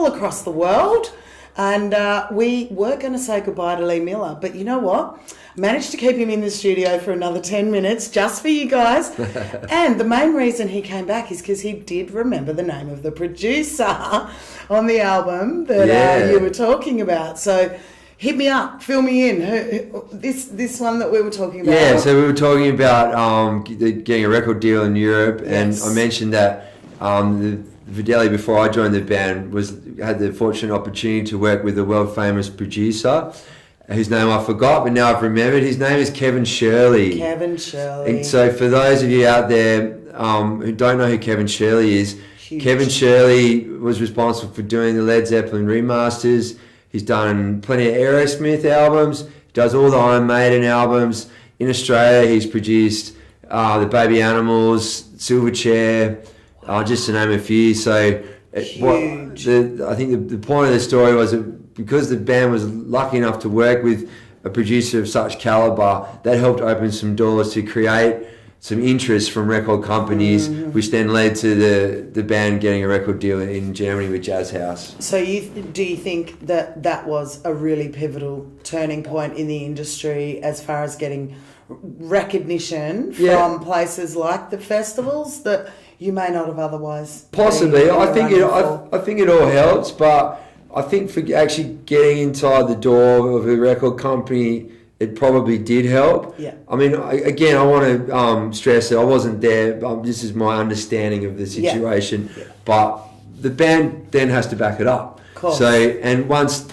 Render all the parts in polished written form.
all across the world. And we were going to say goodbye to Lee Miller, but you know what? Managed to keep him in the studio for another 10 minutes just for you guys. And the main reason he came back is because he did remember the name of the producer on the album that you were talking about. So hit me up, fill me in. This one that we were talking about. Yeah, so we were talking about getting a record deal in Europe, and I mentioned that Videlli, before I joined the band, had the fortunate opportunity to work with a world famous producer whose name I forgot, but now I've remembered. His name is Kevin Shirley. Kevin Shirley. And so for those of you out there who don't know who Kevin Shirley is, Kevin Shirley was responsible for doing the Led Zeppelin remasters. He's done plenty of Aerosmith albums. He does all the Iron Maiden albums. In Australia, he's produced the Baby Animals, Silverchair, just to name a few. So I think the point of the story was that because the band was lucky enough to work with a producer of such caliber, that helped open some doors to create some interest from record companies, which then led to the band getting a record deal in Germany with Jazz House. So do you think that was a really pivotal turning point in the industry as far as getting recognition from places like the festivals that you may not have otherwise? Possibly. I think it all helps, but I think for actually getting inside the door of a record company, it probably did help. Yeah. I mean, again, I want to stress that I wasn't there. This is my understanding of the situation. Yeah. But the band then has to back it up. Cool. So, and once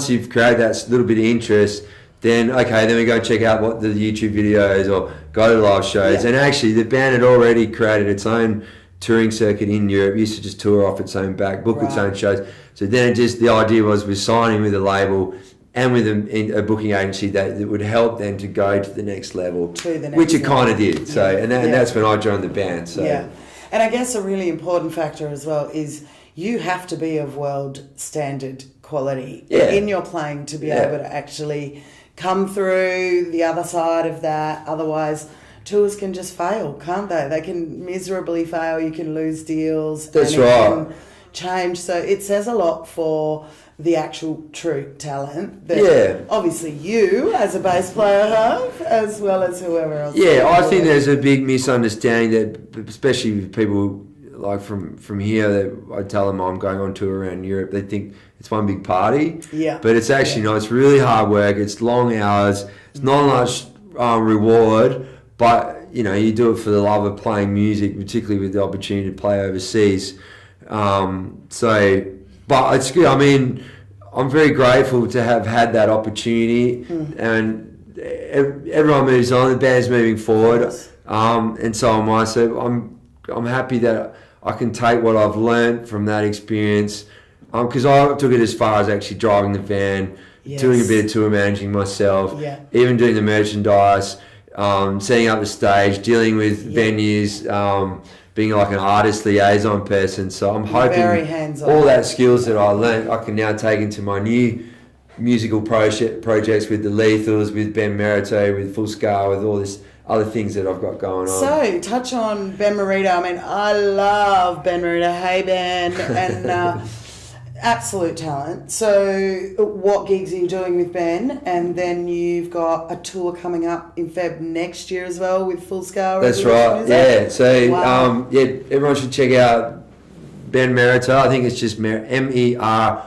you've created that little bit of interest, then we go check out what the YouTube videos or go to live shows. Yeah. And actually, the band had already created its own touring circuit in Europe. It used to just tour off its own back, book its own shows. So then the idea was we're signing with a label and with a booking agency that would help them to go to the next level, which it kind of did. So and that's when I joined the band. So and I guess a really important factor as well is you have to be of world standard quality in your playing to be able to actually come through the other side of that. Otherwise, tours can just fail, can't they? They can miserably fail. You can lose deals. That's right. Can change. So it says a lot for the actual true talent that obviously you as a bass player have, as well as whoever else. Yeah, I think there's a big misunderstanding that, especially with people like from here, that I tell them I'm going on tour around Europe, they think it's one big party. Yeah. But it's actually not. It's really hard work. It's long hours. It's not much reward, but you do it for the love of playing music, particularly with the opportunity to play overseas. But it's good. I mean, I'm very grateful to have had that opportunity, and everyone moves on. The band's moving forward, and so am I. So I'm happy that I can take what I've learned from that experience, because I took it as far as actually driving the van, doing a bit of tour managing myself, even doing the merchandise, setting up the stage, dealing with venues. Being like an artist liaison person, so I'm hoping all that skills that I learned I can now take into my new musical projects with the Lethals, with Ben Merito, with Full Scale, with all this other things that I've got going on. So touch on Ben Merito. I mean, I love Ben Merito. Hey Ben, and absolute talent. So what gigs are you doing with Ben? And then you've got a tour coming up in Feb next year as well with Full Scale. That's right, yeah. So everyone should check out Ben Merito. I think it's just Merito.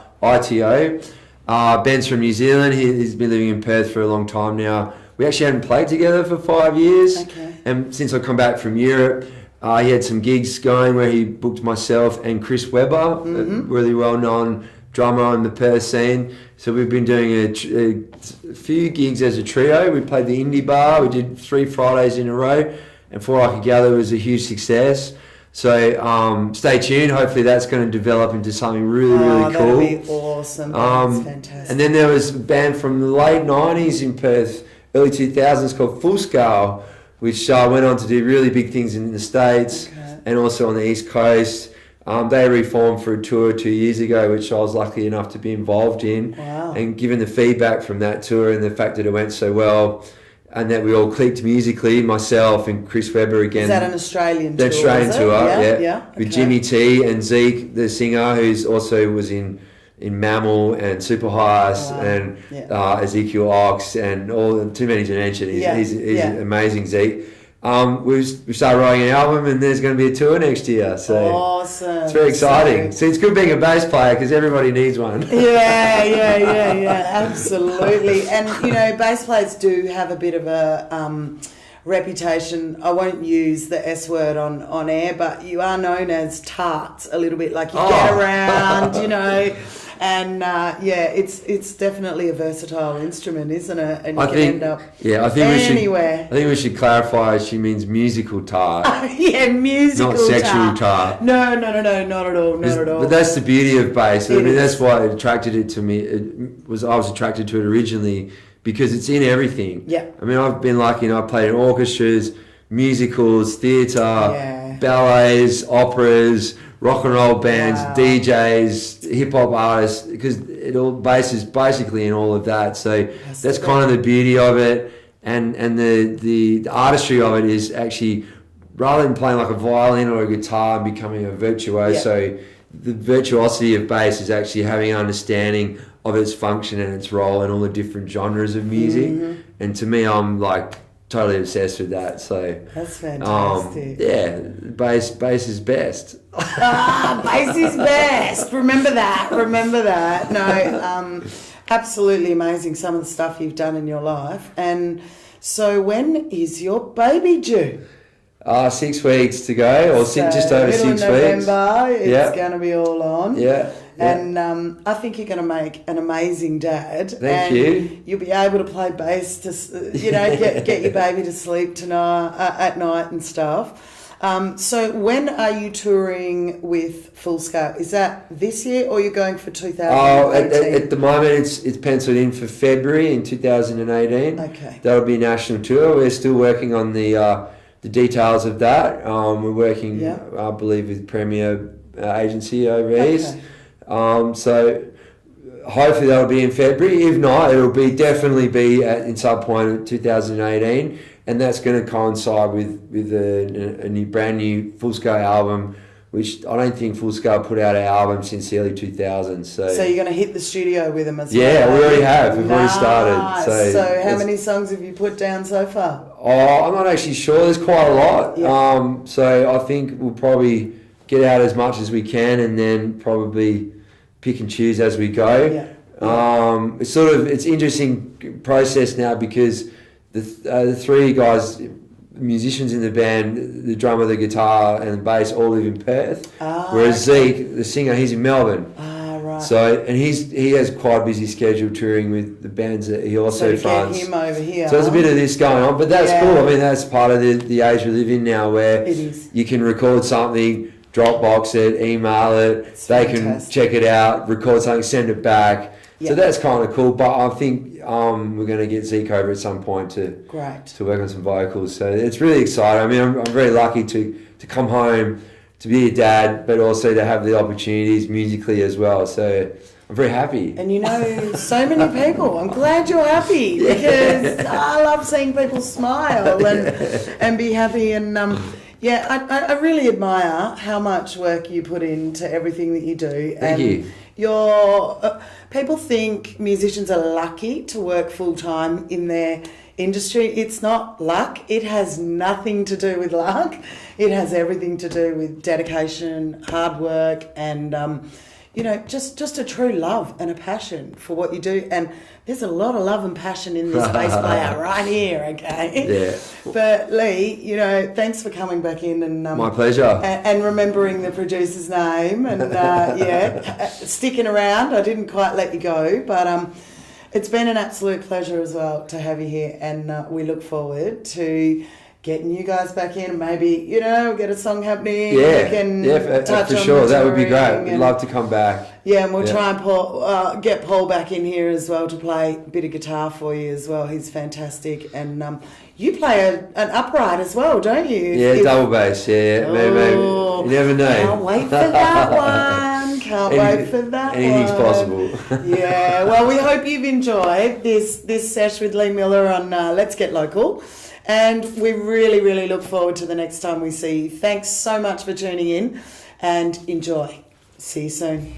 Ben's from New Zealand. He's been living in Perth for a long time now. We actually hadn't played together for 5 years. And since I come back from Europe, he had some gigs going where he booked myself and Chris Webber, a really well-known drummer on the Perth scene. So we've been doing a few gigs as a trio. We played the Indie Bar. We did 3 Fridays in a row. And For All I Could Gather was a huge success. So stay tuned. Hopefully that's going to develop into something really cool. That'll be awesome. That's fantastic. And then there was a band from the late 90s in Perth, early 2000s called Full Scale, which went on to do really big things in the States and also on the East Coast. They reformed for a tour 2 years ago, which I was lucky enough to be involved in. Wow. And given the feedback from that tour and the fact that it went so well, and that we all clicked musically, myself and Chris Webber again. Is that an Australian tour? The Australian tour, yeah. With Jimmy T and Zeke, the singer, who's also was in in Mammal and Super Heist Wow. and Yeah. Ezekiel Ox and all, too many to mention. He's amazing, Zeke. We've started writing an album and there's going to be a tour next year. So Awesome. it's very exciting. So it's good being a bass player because everybody needs one. Yeah, absolutely. And, you know, bass players do have a bit of a reputation. I won't use the S word on air, but you are known as tarts a little bit, like you get around, you know. And it's definitely a versatile instrument, isn't it? And you can end up anywhere. I think we should clarify. She means musical tart, musical, not sexual tart. No, not at all, not at all. But that's the beauty of bass. I mean, that's why it attracted it to me. I was attracted to it originally because it's in everything. Yeah. I mean, I've been lucky, and I've played in orchestras, musicals, theatre, ballets, operas, rock and roll bands, DJs, hip hop artists, because bass is basically in all of that. So that's kind of the beauty of it, and the artistry of it is actually, rather than playing like a violin or a guitar and becoming a virtuoso, the virtuosity of bass is actually having an understanding of its function and its role in all the different genres of music. Mm-hmm. And to me, I'm like totally obsessed with that. So that's fantastic. Bass is best. Bass is best. Remember that. No, absolutely amazing, some of the stuff you've done in your life. And so when is your baby due? 6 weeks to go, or just over 6 weeks. November, it's going to be all on. Yeah. And I think you're going to make an amazing dad. Thank you. You'll be able to play bass to, get your baby to sleep tonight at night and stuff. So when are you touring with Full Scale? Is that this year, or you're going for 2018? At the moment it's penciled in for February in 2018. Okay. That'll be a national tour. We're still working on the details of that. We're working, I believe, with Premier Agency overseas. Okay. So hopefully that'll be in February. If not, it'll definitely be in some point in 2018, and that's going to coincide with a brand new Full Scale album, which I don't think Full Scale put out an album since the early 2000s. So you're going to hit the studio with them as well? Yeah, we already have. We've already started. So how many songs have you put down so far? I'm not actually sure. There's quite a lot. Yeah. So I think we'll probably get out as much as we can, and then probably pick and choose as we go. It's interesting process now because the three guys, musicians in the band, the drummer, the guitar, and the bass all live in Perth. Whereas Zeke, the singer, he's in Melbourne. Right. So, and he has quite a busy schedule touring with the bands that he also fronts. Get him over here. So there's a bit of this going on, but that's cool. I mean, that's part of the age we live in now, where it is. You can record something, Dropbox it, email it, can check it out, record something, send it back. Yep. So that's kind of cool, but I think we're going to get Zeke over at some point to work on some vocals. So it's really exciting. I mean, I'm very lucky to come home, to be a dad, but also to have the opportunities musically as well. So I'm very happy. And you know so many people. I'm glad you're happy, because I love seeing people smile and be happy. And I really admire how much work you put into everything that you do. Thank you. People think musicians are lucky to work full-time in their industry. It's not luck. It has nothing to do with luck. It has everything to do with dedication, hard work, and just a true love and a passion for what you do. And there's a lot of love and passion in this bass player right here, okay? Yeah. But Lee, thanks for coming back in and my pleasure. And remembering the producer's name and sticking around. I didn't quite let you go, but it's been an absolute pleasure as well to have you here, and we look forward to getting you guys back in and maybe, get a song happening. For sure. That would be great. We'd love to come back. Yeah, and we'll try and get Paul back in here as well to play a bit of guitar for you as well. He's fantastic. And you play an upright as well, don't you? Yeah, double bass. Yeah. Maybe. You never know. Can't wait for that one. Can't wait for that anything's one. Anything's possible. Yeah, well, we hope you've enjoyed this sesh with Lee Miller on Let's Get Local. And we really, really look forward to the next time we see you. Thanks so much for tuning in, and enjoy. See you soon.